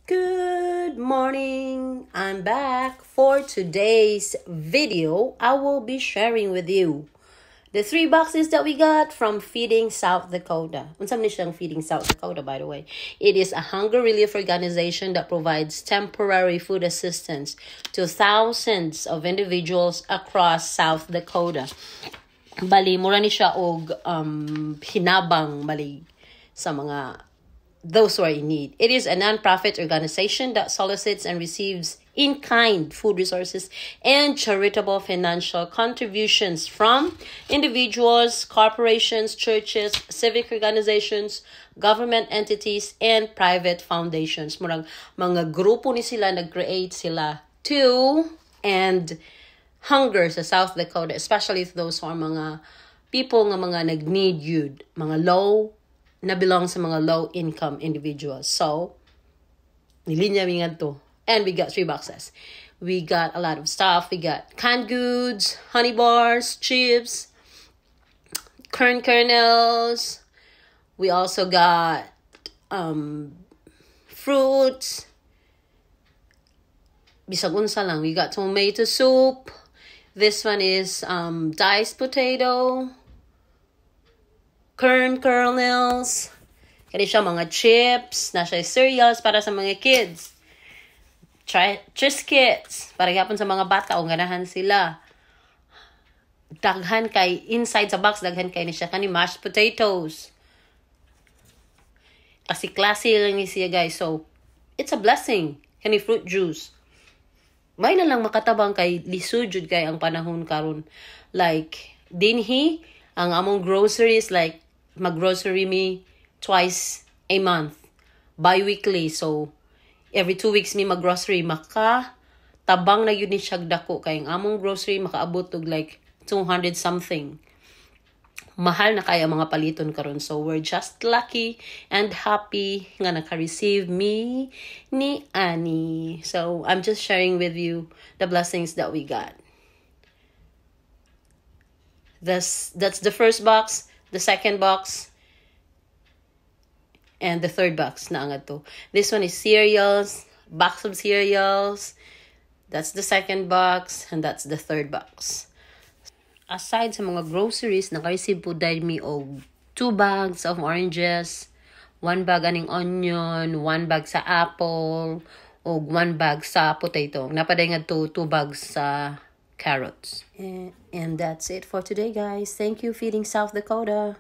Good morning. I'm back. For today's video, I will be sharing with you the 3 boxes that we got from Feeding South Dakota. Unsam ni siyang Feeding South Dakota, by the way. It is a hunger relief organization that provides temporary food assistance to thousands of individuals across South Dakota. Bali, mura ni siya og hinabang bali sa mga those who are in need. It is a non-profit organization that solicits and receives in-kind food resources and charitable financial contributions from individuals, corporations, churches, civic organizations, government entities, and private foundations. Murag mga grupo ni sila nag-create sila to end hunger sa South Dakota, especially those who are mga people nga mga nag-need yun, mga low na belong sa mga low-income individuals. So, nilinya mi nga to. And we got 3 boxes. We got a lot of stuff. We got canned goods, honey bars, chips, kernels. We also got fruits. Bisag unsa lang. We got tomato soup. This one is diced potato. Kernels, kaya siya mga chips, na siya cereals para sa mga kids. Triscuits, para yapon sa mga bata, o ganahan sila. Daghan kay, inside sa box, daghan kay ni siya kani mashed potatoes. Kasi classy lang ni siya, guys. So, it's a blessing. Kani fruit juice. May na lang makatabang kay lisudjud kay ang panahon karon. Like, dinhi, ang among groceries, like, mag-grocery me twice a month, bi-weekly. So, every 2 weeks me mag-grocery, tabang na yun ni siyag dako. Kaya ang among grocery, makaabot og like 200 something. Mahal na kaya mga paliton karon. So, we're just lucky and happy nga naka-receive me ni Annie. So, I'm just sharing with you the blessings that we got. That's the first box, the second box, and the third box na nga to. This one is cereals, box of cereals. That's the second box, and that's the third box. Aside sa mga groceries, naka-receive po dahil me og 2 bags of oranges, 1 bag aning onion, 1 bag sa apple, og 1 bag sa potato. Napaday nga to 2 bags sa carrots. And that's it for today, guys. Thank you, Feeding South Dakota.